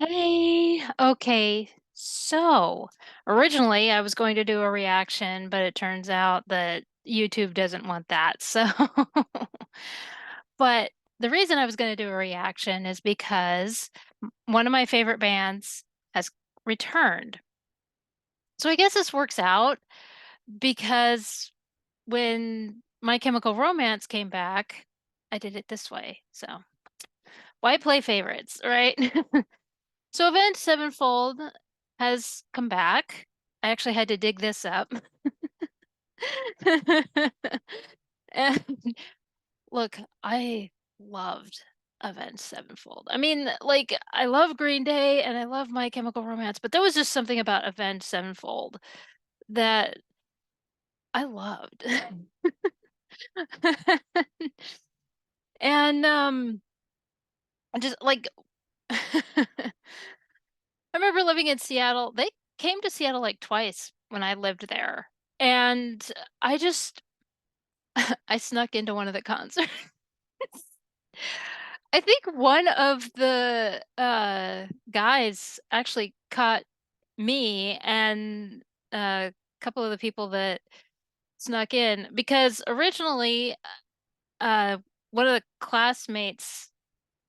Hey, okay. So originally I was going to do a reaction, but it turns out that YouTube doesn't want that. So, but the reason I was going to do a reaction is because one of my favorite bands has returned. So I guess this works out because when My Chemical Romance came back, I did it this way. So why play favorites, right? So Avenged Sevenfold has come back. I actually had to dig this up. And look, I loved Avenged Sevenfold. I mean, like, I love Green Day and I love My Chemical Romance, but there was just something about Avenged Sevenfold that I loved. And just like I remember living in Seattle. They came to Seattle like twice when I lived there. And I just I snuck into one of the concerts. I think one of the, guys actually caught me and a couple of the people that snuck in because originally, uh, one of the classmates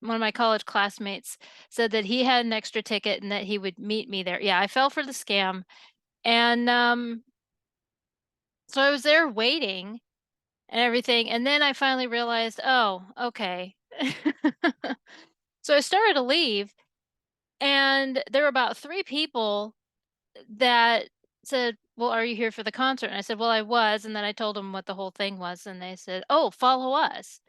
one of my college classmates said that he had an extra ticket and that he would meet me there. Yeah, I fell for the scam, and, so I was there waiting and everything, and then I finally realized, "Oh, okay." So I started to leave, and there were about 3 people that said, "Well, are you here for the concert?" And I said, "Well, I was," and then I told them what the whole thing was, and they said, "Oh, follow us."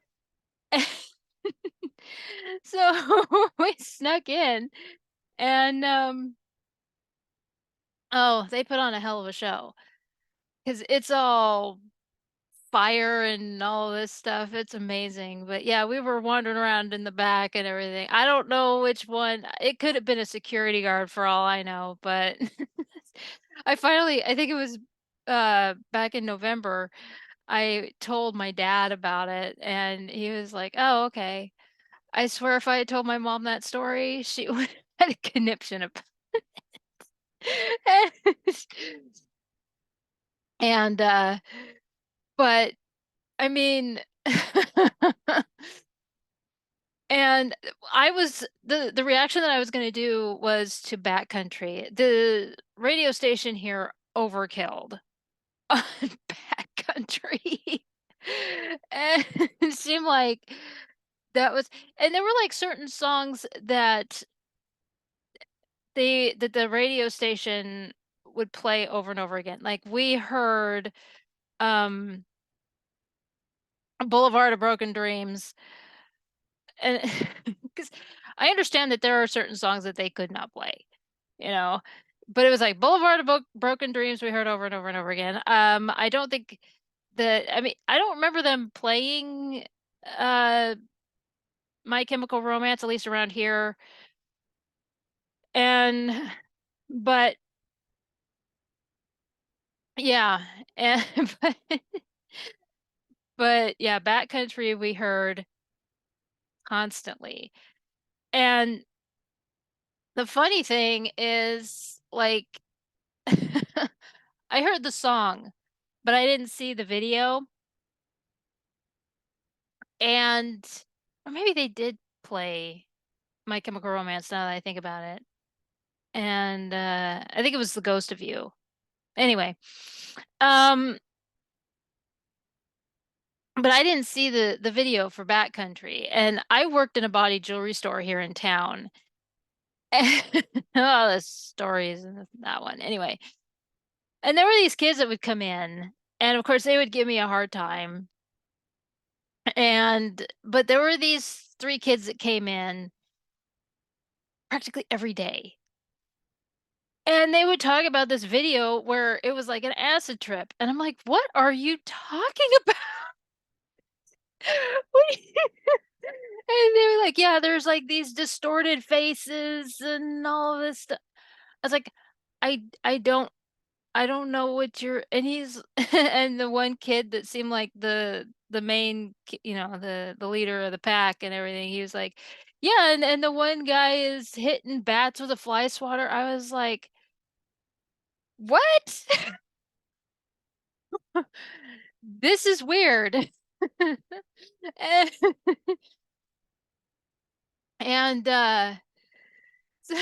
So we snuck in, and, oh, they put on a hell of a show because it's all fire and all this stuff. It's amazing. But yeah, we were wandering around in the back and everything. I don't know which one. It could have been a security guard for all I know, but I think it was back in November, I told my dad about it and he was like, "Oh, okay." I swear if I had told my mom that story, she would have had a conniption about it. And but I mean and I was the reaction that I was gonna do was to Backcountry. The radio station here overkilled on Backcountry. And it seemed like that was and there were, like, certain songs that the radio station would play over and over again. Like, we heard, um, Boulevard of Broken Dreams, and because I understand that there are certain songs that they could not play, you know? But it was like Boulevard of Broken Dreams we heard over and over and over again. I don't think I mean, I don't remember them playing, uh, My Chemical Romance, at least around here, and but yeah, and but yeah, Backcountry we heard constantly. And the funny thing is, like, I heard the song, but I didn't see the video, and or maybe they did play My Chemical Romance now that I think about it, and, I think it was The Ghost of You. Anyway, um, but I didn't see the video for Backcountry, and I worked in a body jewelry store here in town. Oh, the stories in that one. Anyway, and there were these kids that would come in, and of course they would give me a hard time. And but there were these 3 kids that came in practically every day. And they would talk about this video where it was like an acid trip. And I'm like, "What are you talking about?" What do you And they were like, "Yeah, there's like these distorted faces and all of this stuff." I was like, I don't I don't know what you're," and he's and the one kid that seemed like the main, the leader of the pack and everything, he was like, Yeah, and the one guy is hitting bats with a fly swatter. I was like, "What? This is weird." And and, so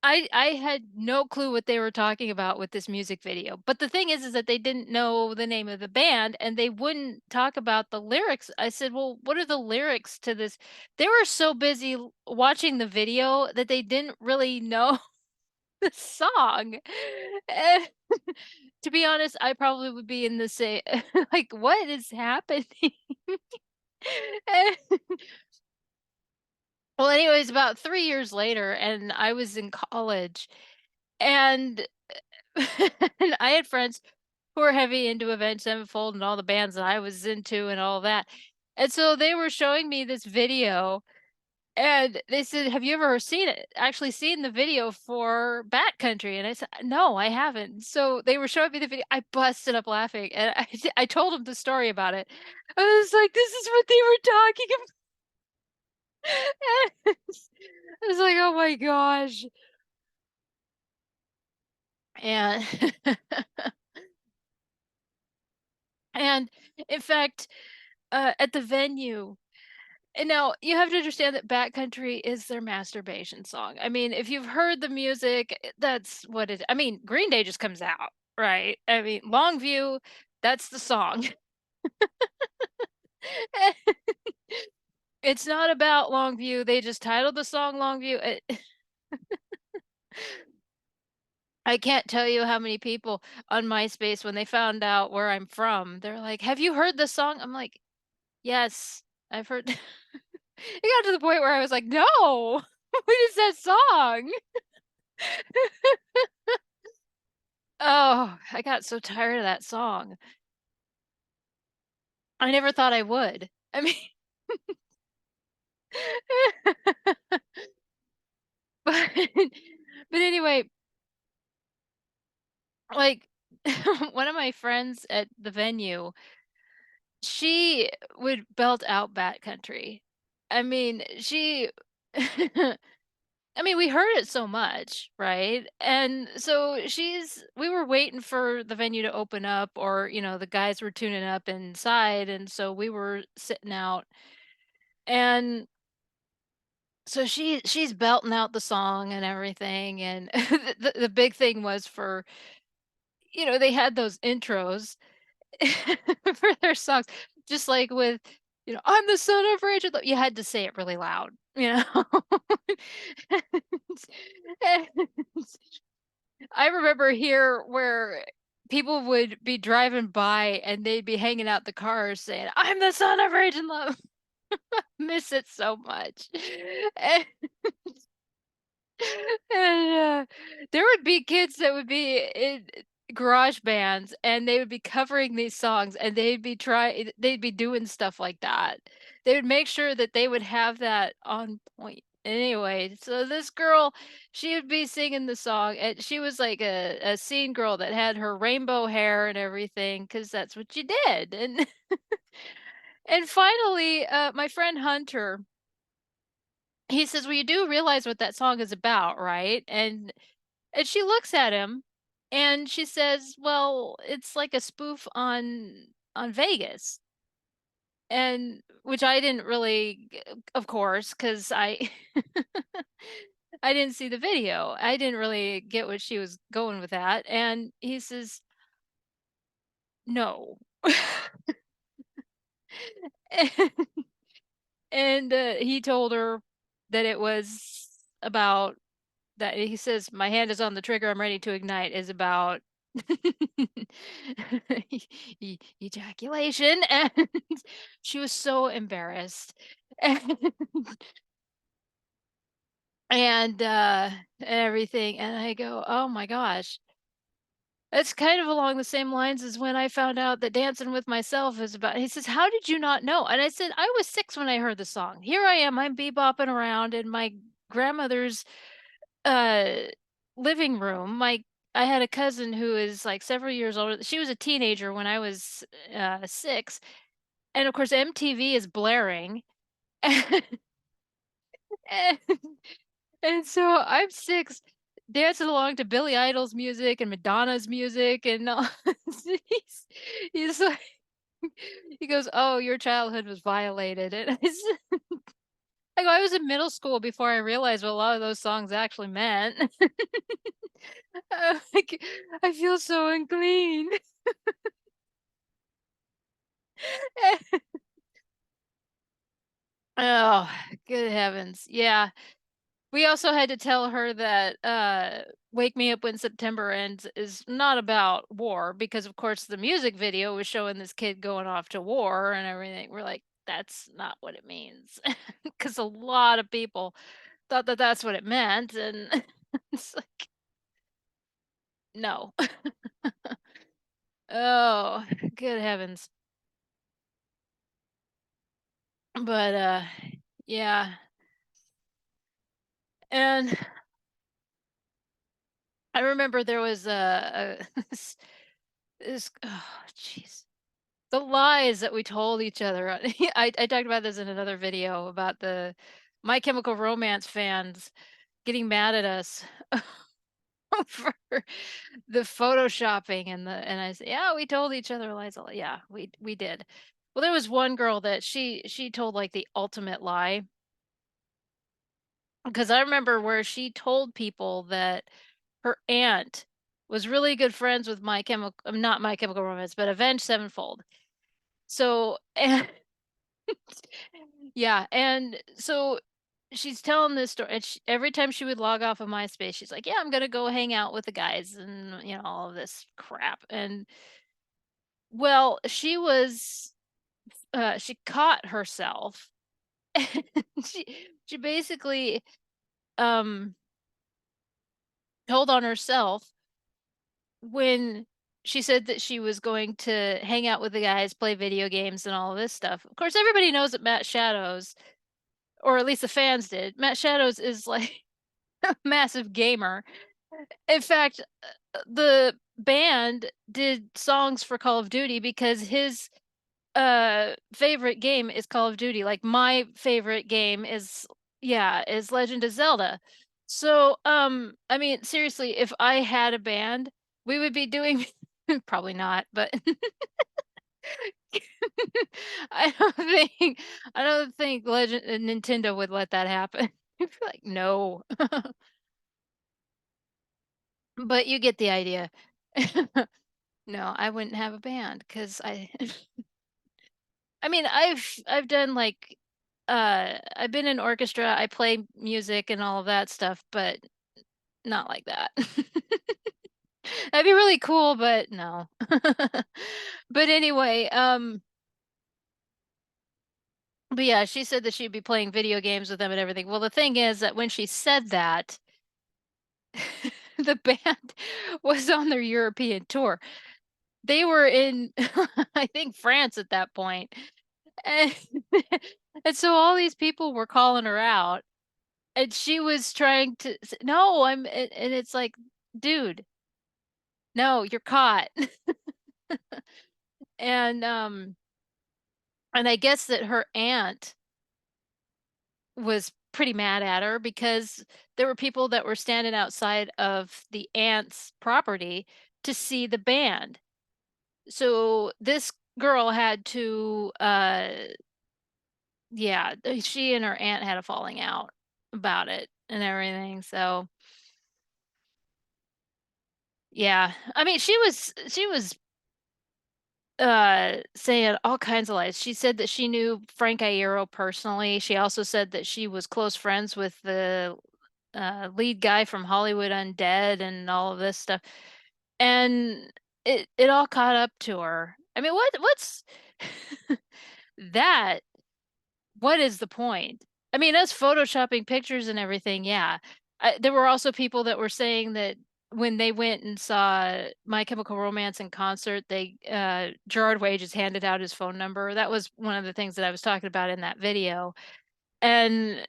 I had no clue what they were talking about with this music video, but the thing is that they didn't know the name of the band, and they wouldn't talk about the lyrics. I said, "Well, what are the lyrics to this?" They were so busy watching the video that they didn't really know the song. And to be honest, I probably would be in the same like, "What is happening?" Well, anyways, about 3 years later, and I was in college, and and I had friends who were heavy into Avenged Sevenfold and all the bands that I was into and all that, and so they were showing me this video, and they said, "Have you ever seen it actually seen the video for Bat Country?" And I said, "No, I haven't." So they were showing me the video. I busted up laughing, and I told them the story about it. I was like, "This is what they were talking about." I was like, "Oh my gosh." And and in fact, at the venue, and now you have to understand that Backcountry is their masturbation song. I mean, if you've heard the music, that's what it I mean, Green Day just comes out, right? I mean, Longview, that's the song. It's not about Longview, they just titled the song Longview. I can't tell you how many people on MySpace, when they found out where I'm from, they're like, "Have you heard the song?" I'm like, "Yes, I've heard." It got to the point where I was like, "No! What is that song?" Oh, I got so tired of that song. I never thought I would. I mean, but but anyway, like, one of my friends at the venue, she would belt out Bat Country. I mean, she I mean, we heard it so much, right? And so we were waiting for the venue to open up, or, the guys were tuning up inside, and so we were sitting out, and so she's belting out the song and everything, and the big thing was for, they had those intros for their songs, just like with, "I'm the son of Rachel," you had to say it really loud, you know? And I remember here where people would be driving by and they'd be hanging out the cars saying, "I'm the son of Rage and Love." Miss it so much. And, and there would be kids that would be in garage bands and they would be covering these songs and they'd be doing stuff like that. They would make sure that they would have that on point. Anyway, so this girl, she would be singing the song, and she was like a scene girl that had her rainbow hair and everything, because that's what you did. And and finally, my friend Hunter, he says, "Well, you do realize what that song is about, right?" And she looks at him and she says, "Well, it's like a spoof on Vegas." And which I didn't really of course, cuz I I didn't see the video. I didn't really get what she was going with that. And he says, "No." And he told her that it was about that. He says, "My hand is on the trigger, I'm ready to ignite," is about ejaculation, and she was so embarrassed. And everything, and I go, "Oh my gosh." It's kind of along the same lines as when I found out that Dancing with Myself is about. He says, "How did you not know?" And I said, "I was 6 when I heard the song. Here I am, I'm bebopping around in my grandmother's uh, living room." I had a cousin who is, like, several years older. She was a teenager when I was, 6, and, of course, MTV is blaring. And, and so I'm 6 dancing along to Billy Idol's music and Madonna's music and all. he's, he's like, he goes, "Oh, your childhood was violated." And I go, "I was in middle school before I realized what a lot of those songs actually meant." Like, I feel so unclean. Oh, good heavens. Yeah. We also had to tell her that Wake Me Up When September Ends is not about war because of course the music video was showing this kid going off to war and everything. We're like, that's not what it means. Cuz a lot of people thought that that's what it meant and it's like, no. Oh, good heavens. But yeah. And I remember there was this oh jeez. The lies that we told each other. I talked about this in another video about the My Chemical Romance fans getting mad at us for the photoshopping and I said, "Yeah, we told each other lies." Yeah, we did. Well, there was one girl that she told like the ultimate lie because I remember where she told people that her aunt was really good friends with not My Chemical Romance, but Avenged Sevenfold. So, and yeah, and so she's telling this story, and every time she would log off of MySpace, she's like, "Yeah, I'm gonna go hang out with the guys," and all of this crap. And well, she caught herself. And she basically um told on herself when she said that she was going to hang out with the guys, play video games, and all of this stuff. Of course, everybody knows that Matt Shadows, or at least the fans did. Matt Shadows is like massive gamer. In fact, the band did songs for Call of Duty because his favorite game is Call of Duty. Like my favorite game is Legend of Zelda. So I mean seriously, if I had a band, we would be doing probably not, but I don't think Legend Nintendo would let that happen. I'd be like, no. But you get the idea. No, I wouldn't have a band because I mean, I've done like I've been in orchestra, I play music and all of that stuff, but not like that. That'd be really cool, but no. But anyway, but yeah, she said that she'd be playing video games with them and everything. Well, the thing is that when she said that, the band was on their European tour. They were in I think France at that point. And, and so all these people were calling her out and she was trying to no, and it's like, dude, no, you're caught. And and I guess that her aunt was pretty mad at her because there were people that were standing outside of the aunt's property to see the band. So this girl had to yeah, she and her aunt had a falling out about it and everything. So, yeah. I mean, she was saying all kinds of lies. She said that she knew Frank Iero personally. She also said that she was close friends with the lead guy from Hollywood Undead and all of this stuff. And it all caught up to her. I mean, what's that what is the point? I mean, us photoshopping pictures and everything, yeah. There were also people that were saying that when they went and saw My Chemical Romance in concert, Gerard Way just handed out his phone number. That was one of the things that I was talking about in that video. And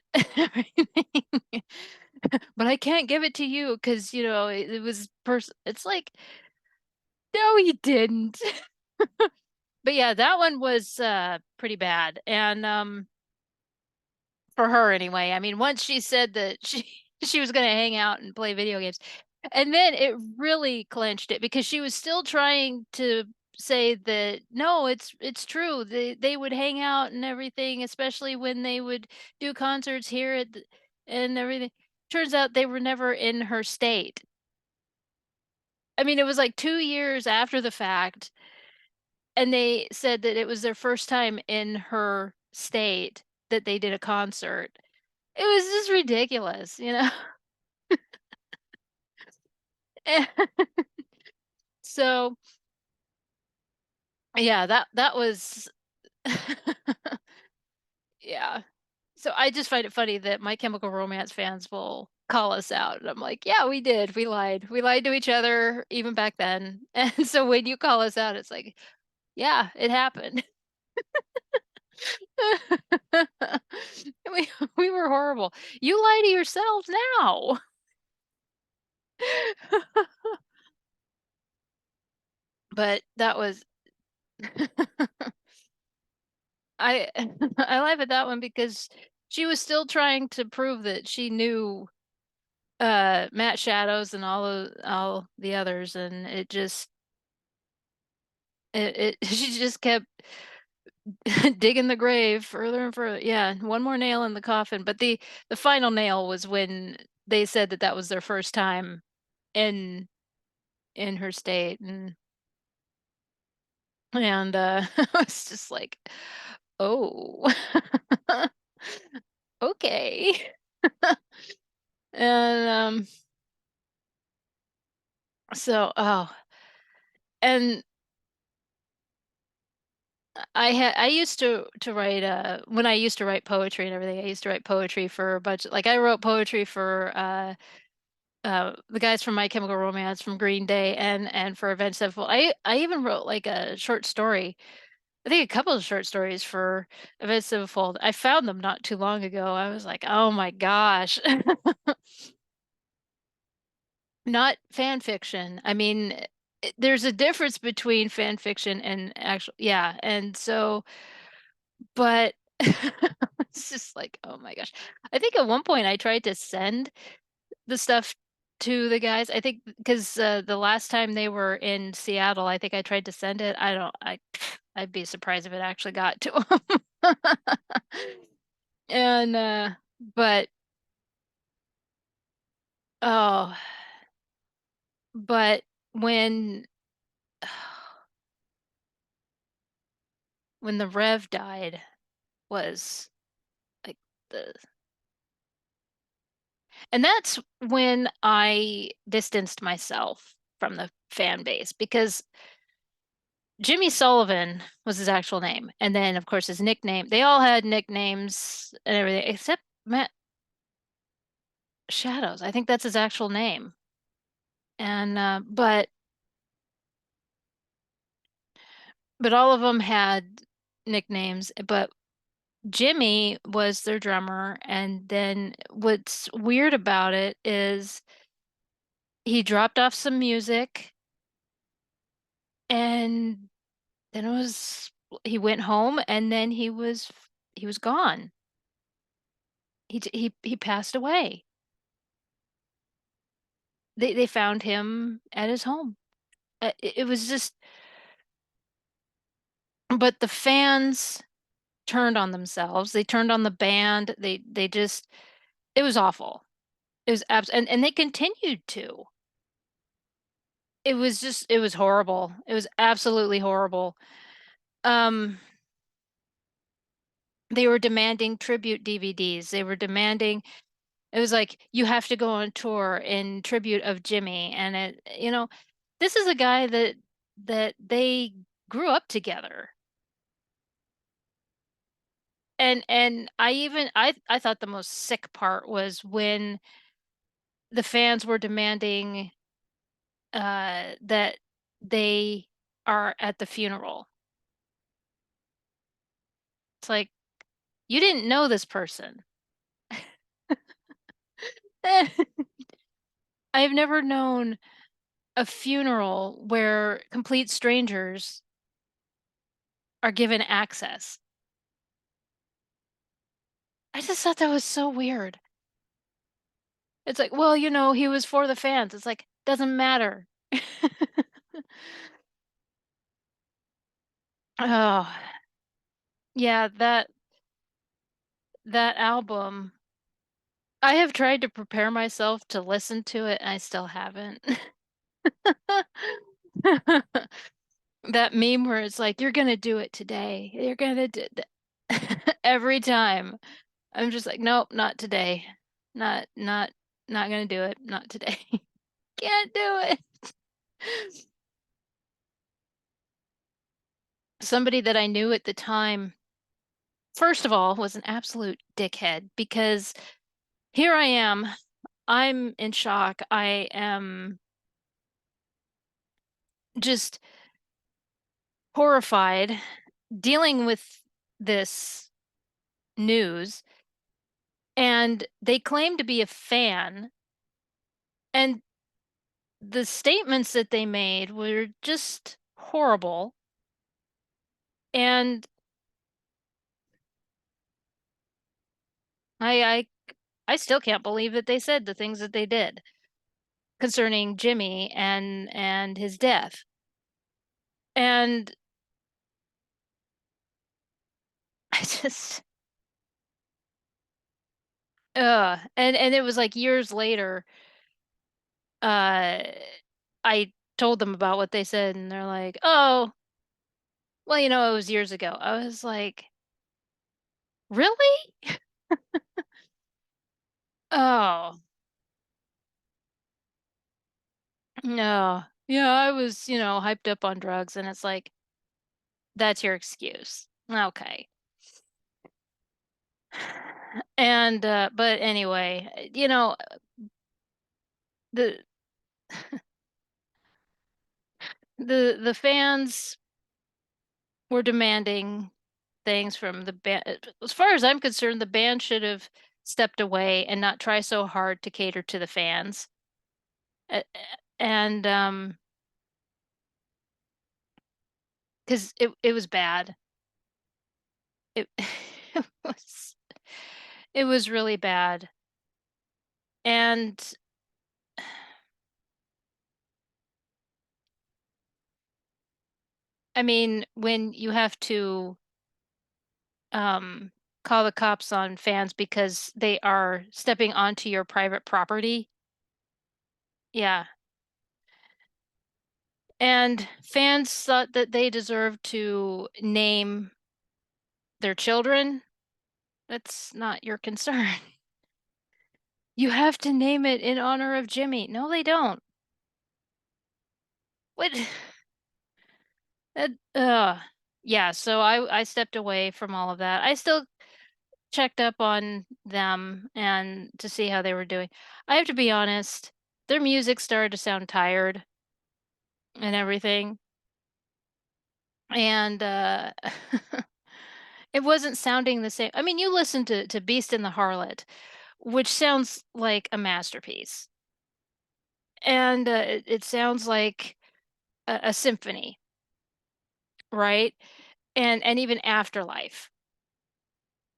but I can't give it to you because it was it's like, no, he didn't. But yeah, that one was pretty bad. And for her anyway. I mean, once she said that she she was gonna hang out and play video games, and then it really clinched it because she was still trying to say that, "No, it's true. They would hang out and everything, especially when they would do concerts here at the and everything." Turns out they were never in her state. I mean, it was like 2 years after the fact, and they said that it was their first time in her state that they did a concert. It was just ridiculous, you know? So, yeah, that was yeah. So I just find it funny that My Chemical Romance fans will call us out, and I'm like, "Yeah, we did. We lied. We lied to each other even back then." And so when you call us out, it's like, "Yeah, it happened." We we were horrible. You lie to yourselves now. But that was I I laugh at that one because she was still trying to prove that she knew, Matt Shadows and all the others, and it just she just kept digging the grave further and further. Yeah, one more nail in the coffin, but the final nail was when they said that that was their first time in in her state, and I was just like, "Oh, okay." And, so and I used to write, when I used to write poetry and everything, I used to write poetry for a bunch like, I wrote poetry for, the guys from My Chemical Romance, from Green Day, and for Avenged Sevenfold. I even wrote, like, a short story, I think a couple of short stories for Avenged Sevenfold. I found them not too long ago. I was like, "Oh my gosh." Not fan fiction. I mean, there's a difference between fan fiction and actual yeah, and so but it's just like, oh my gosh. I think at one point I tried to send the stuff to the guys. I think because the last time they were in Seattle, I think I tried to send it. I don't I I'd be surprised if it actually got to them. And but oh, but when when the Rev died was like the and that's when I distanced myself from the fan base because Jimmy Sullivan was his actual name. And then, of course, his nickname. They all had nicknames and everything except Matt Shadows. I think that's his actual name. And, but all of them had nicknames. But Jimmy was their drummer. And then what's weird about it is he dropped off some music and then it was he went home and then he was gone. He passed away. They found him at his home. It was just but the fans turned on themselves. They turned on the band. They just it was awful. It was and they continued to. It was just it was horrible. It was absolutely horrible. Um they were demanding tribute DVDs. They were demanding it was like, "You have to go on tour in tribute of Jimmy," and this is a guy that they grew up together. And I thought the most sick part was when the fans were demanding, that they are at the funeral. It's like, "You didn't know this person." I've never known a funeral where complete strangers are given access. I just thought that was so weird. It's like, "Well, he was for the fans." It's like, "Doesn't matter." Oh, yeah, that album, I have tried to prepare myself to listen to it, and I still haven't. That meme where it's like, "You're gonna do it today. You're gonna do every time. I'm just like, "Nope, not today. Not gonna do it. Not today. Can't do it." Somebody that I knew at the time, first of all, was an absolute dickhead because here I am. I'm in shock. I am just horrified dealing with this news, and they claim to be a fan, and the statements that they made were just horrible, and I I still can't believe that they said the things that they did concerning Jimmy and his death. And I just and it was like years later, uh I told them about what they said and they're like, "Oh, well, it was years ago." I was like, "Really?" Oh, no. Yeah, I was, hyped up on drugs and it's like, that's your excuse. Okay. And but anyway, the the fans were demanding things from the band. As far as I'm concerned, the band should have stepped away and not try so hard to cater to the fans. And because it was bad. It was it was really bad. And I mean, when you have to um call the cops on fans because they are stepping onto your private property. Yeah. And fans thought that they deserved to name their children. That's not your concern. You have to name it in honor of Jimmy. No, they don't. What? That, yeah, so I stepped away from all of that. I still checked up on them and to see how they were doing. I have to be honest, their music started to sound tired and everything. And it wasn't sounding the same. I mean, you listen to Beast and the Harlot, which sounds like a masterpiece. And it sounds like a symphony, right? And even Afterlife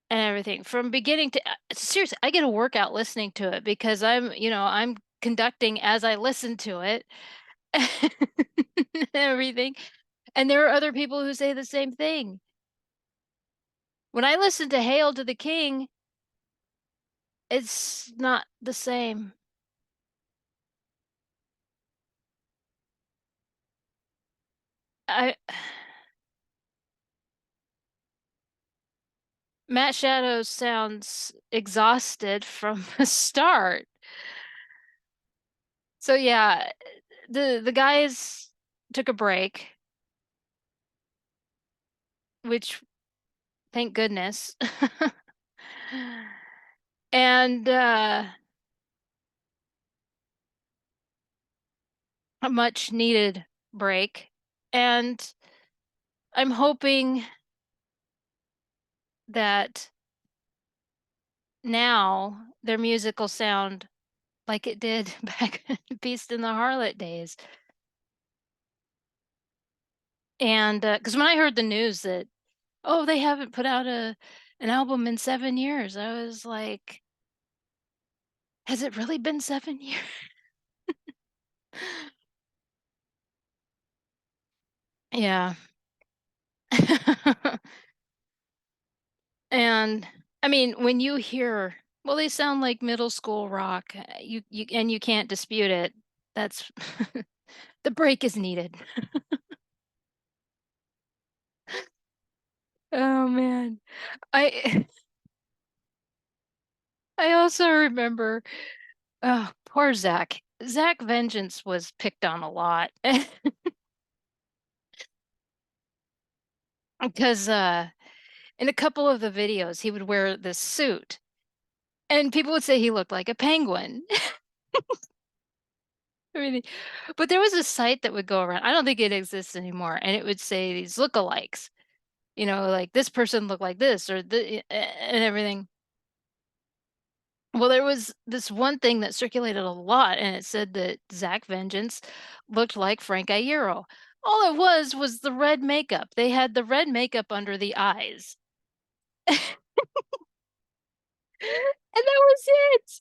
and everything from beginning to seriously, I get a workout listening to it because I'm conducting as I listen to it and everything. And there are other people who say the same thing. When I listen to Hail to the King, it's not the same. I Matt Shadows sounds exhausted from the start. So yeah, the guys took a break, which thank goodness. And a much needed break. And I'm hoping that now their music will sound like it did back in Beast and the Harlot days. And because when I heard the news that, oh, they haven't put out an album in 7 years. I was like, "Has it really been 7 years?" Yeah. And, I mean, when you hear, "Well, they sound like middle school rock," you can't dispute it. That's the break is needed. Oh, man. I I also remember, oh, poor Zach. Zach Vengeance was picked on a lot because, in a couple of the videos, he would wear this suit, and people would say he looked like a penguin. I mean, but there was a site that would go around, I don't think it exists anymore, and it would say these lookalikes, like, "This person looked like this," or and everything. Well, there was this one thing that circulated a lot, and it said that Zach Vengeance looked like Frank Iero. All it was the red makeup. They had the red makeup under the eyes. And that was it.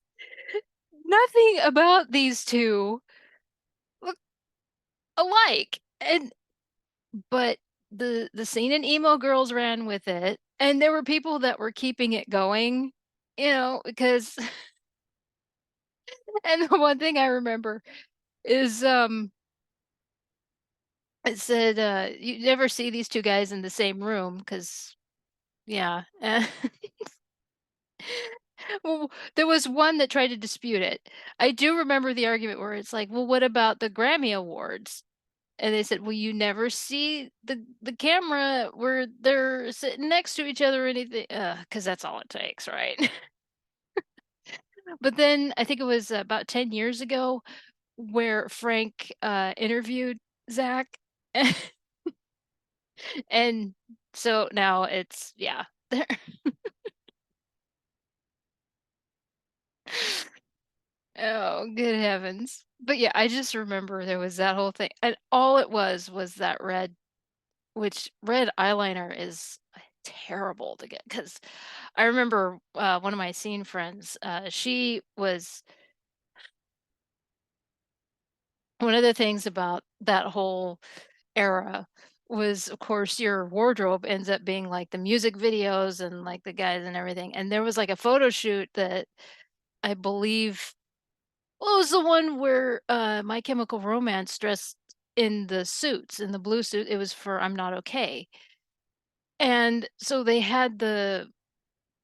Nothing about these 2 looked alike. But the scene in Emo Girls ran with it, and there were people that were keeping it going, because and the one thing I remember is, it said, "You never see these 2 guys in the same room because yeah, well, there was one that tried to dispute it. I do remember the argument where it's like, "Well, what about the Grammy Awards?" And they said, "Well, you never see the camera where they're sitting next to each other or anything," because that's all it takes, right? But then I think it was about 10 years ago where Frank, interviewed Zach, and so now it's yeah. Oh, good heavens. But yeah, I just remember there was that whole thing, and all it was that red, which red eyeliner is terrible to get. Because I remember, one of my scene friends, she was one of the things about that whole era was, of course, your wardrobe ends up being, like, the music videos and, like, the guys and everything, and there was, like, a photo shoot that I believe, well, it was the one where, My Chemical Romance dressed in the suits, in the blue suit. It was for I'm Not Okay, and so they had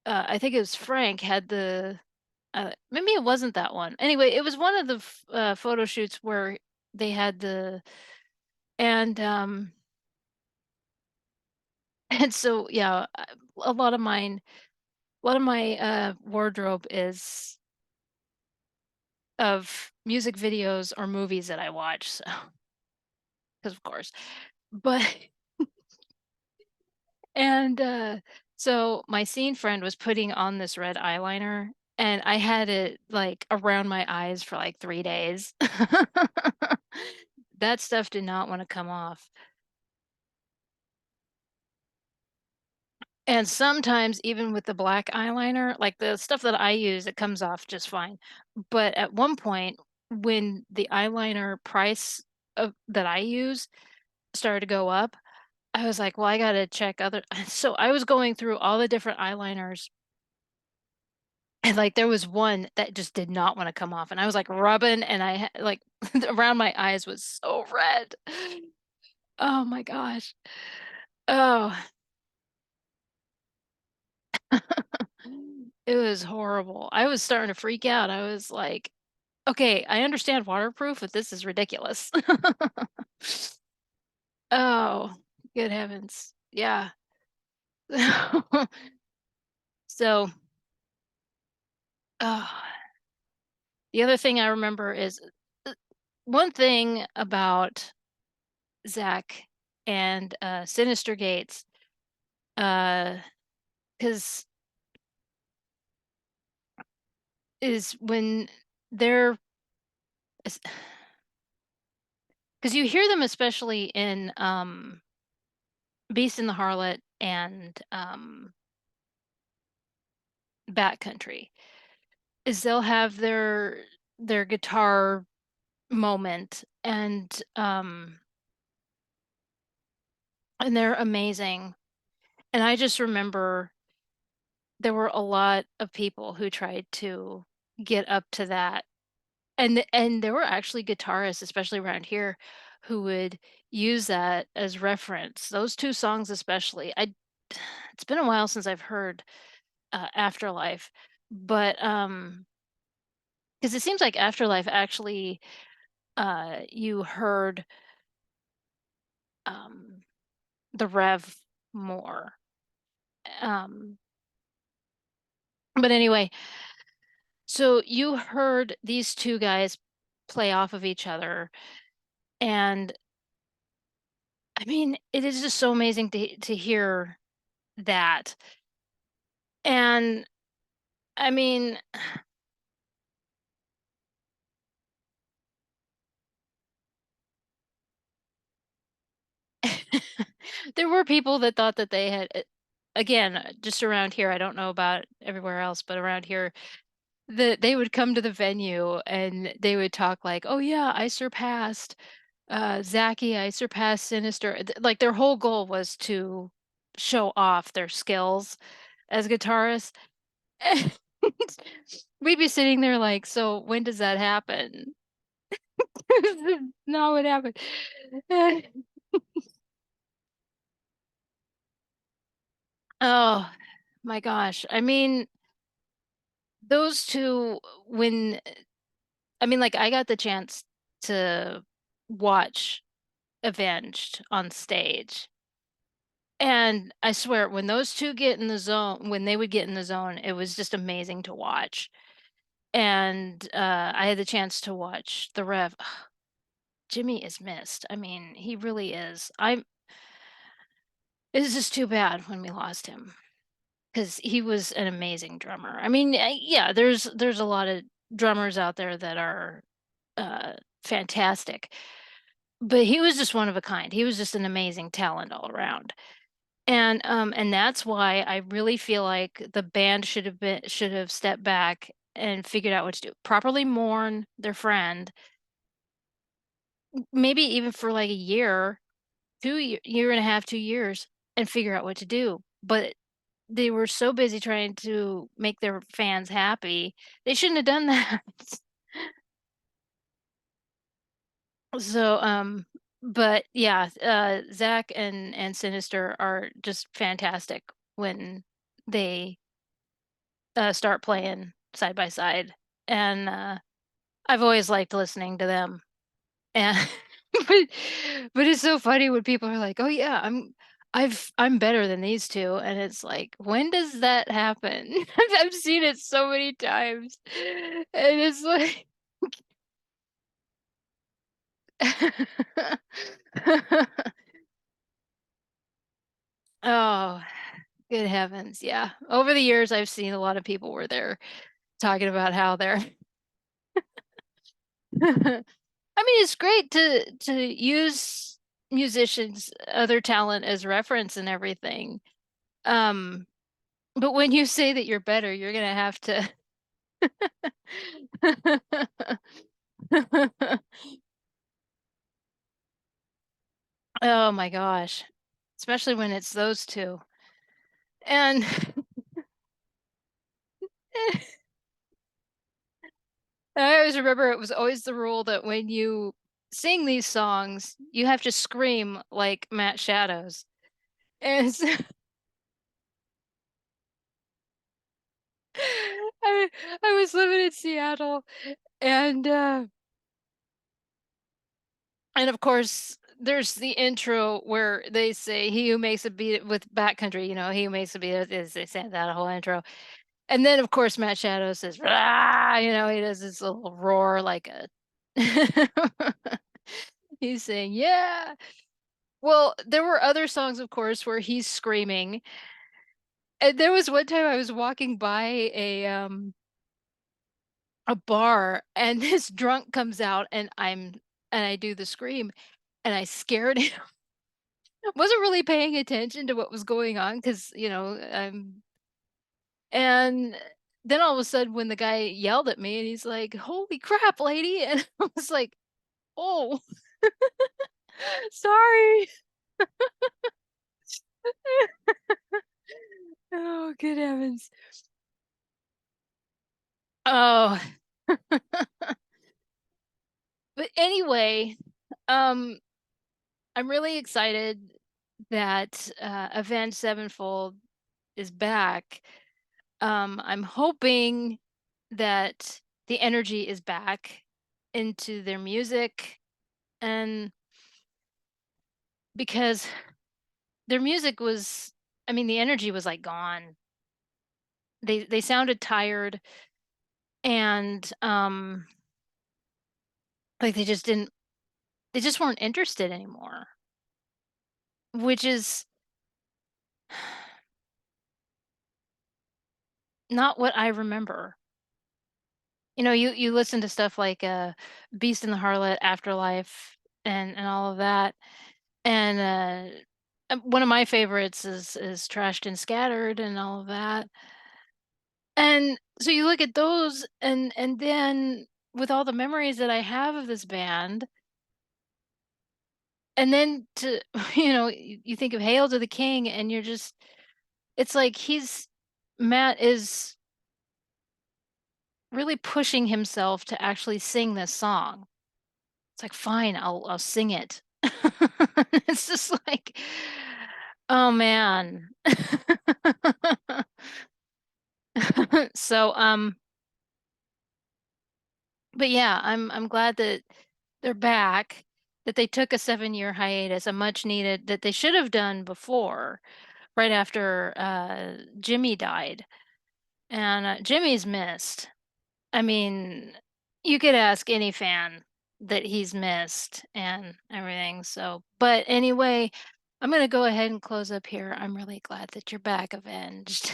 I think it was Frank had maybe it wasn't that one. Anyway, it was one of the photo shoots where they had and, and so, yeah, a lot of my, wardrobe is of music videos or movies that I watch, so 'cause of course. But and, so my scene friend was putting on this red eyeliner, and I had it, like, around my eyes for, like, 3 days. That stuff did not wanna come off. And sometimes even with the black eyeliner, like, the stuff that I use, it comes off just fine. But at one point, when the eyeliner price of that I use started to go up, I was like, "Well, I gotta check other." So I was going through all the different eyeliners, and, like, there was one that just did not wanna come off, and I was, like, rubbing, and like, around my eyes was so red. Oh my gosh. Oh, it was horrible. I was starting to freak out. I was like, "Okay, I understand waterproof, but this is ridiculous." Oh, good heavens. Yeah. So, oh, the other thing I remember is, uh, one thing about Zach and, Sinister Gates, because is when they're because you hear them especially in, Beast and the Harlot and, backcountry is they'll have their guitar moment, and they're amazing. And I just remember there were a lot of people who tried to get up to that. And there were actually guitarists, especially around here, who would use that as reference. Those 2 songs especially. I It's been a while since I've heard, Afterlife, but, because it seems like Afterlife actually, you heard, um, the Rev more. Um, but anyway, so you heard these 2 guys play off of each other, and, I mean, it is just so amazing to hear that. And, I mean, there were people that thought that they had, again, just around here, I don't know about everywhere else, but around here, that they would come to the venue and they would talk like, "Oh yeah, I surpassed Zachy, I surpassed Sinister." Like their whole goal was to show off their skills as guitarists. And we'd be sitting there like, "So when does that happen?" This is not what happened. Oh my gosh. I mean, those 2, when I mean, like, I got the chance to watch Avenged on stage. And I swear, when those 2 get in the zone when they would get in the zone, it was just amazing to watch. And, I had the chance to watch the Rev. Jimmy is missed. I mean, he really is. It's just too bad when we lost him because he was an amazing drummer. I mean, yeah, there's a lot of drummers out there that are, uh, fantastic, but he was just one of a kind. He was just an amazing talent all around. And that's why I really feel like the band should have stepped back and figured out what to do. Properly mourn their friend, maybe even for like a year, year and a half, 2 years, and figure out what to do. But they were so busy trying to make their fans happy, they shouldn't have done that. So, but yeah, Zach and Sinister are just fantastic when they start playing side by side, and, I've always liked listening to them, and but but it's so funny when people are like, "Oh, yeah, I'm better than these 2," and it's like, when does that happen? I've seen it so many times, and it's like Oh, good heavens, yeah. Over the years, I've seen a lot of people where they're talking about how they're I mean, it's great to use musicians' other talent as reference and everything. Um, but when you say that you're better, you're gonna have to Oh my gosh. Especially when it's those 2. And I always remember it was always the rule that when you sing these songs, you have to scream like Matt Shadows. And so I I was living in Seattle and, of course, there's the intro where they say, "He who makes a beat" with backcountry, "He who makes a beat" is they say that whole intro. And then, of course, Matt Shadow says, "Rah!" He does this little roar like a he's saying, "Yeah." Well, there were other songs, of course, where he's screaming. And there was one time I was walking by a bar and this drunk comes out and I do the scream and I scared him. Wasn't really paying attention to what was going on because, and then all of a sudden when the guy yelled at me and he's like, "Holy crap, lady." And I was like, "Oh, sorry." Oh, good heavens. Oh. But anyway, um, I'm really excited that, Avenged Sevenfold is back. I'm hoping that the energy is back into their music, and because their music was, I mean, the energy was, like, gone. They sounded tired, and, like, they just weren't interested anymore, which is not what I remember. You listen to stuff like, Beast and the Harlot, Afterlife, and all of that, and, one of my favorites is Trashed and Scattered and all of that, and so you look at those, and then with all the memories that I have of this band, and then to you think of Hail to the King, and you're just, it's like Matt is really pushing himself to actually sing this song. It's like, "Fine, I'll sing it." It's just like, oh, man. So, but yeah, I'm glad that they're back, that they took a 7-year hiatus, a much needed, that they should have done before, right after, Jimmy died, and, Jimmy's missed. I mean, you could ask any fan that he's missed and everything. So, but anyway, I'm going to go ahead and close up here. I'm really glad that you're back, Avenged.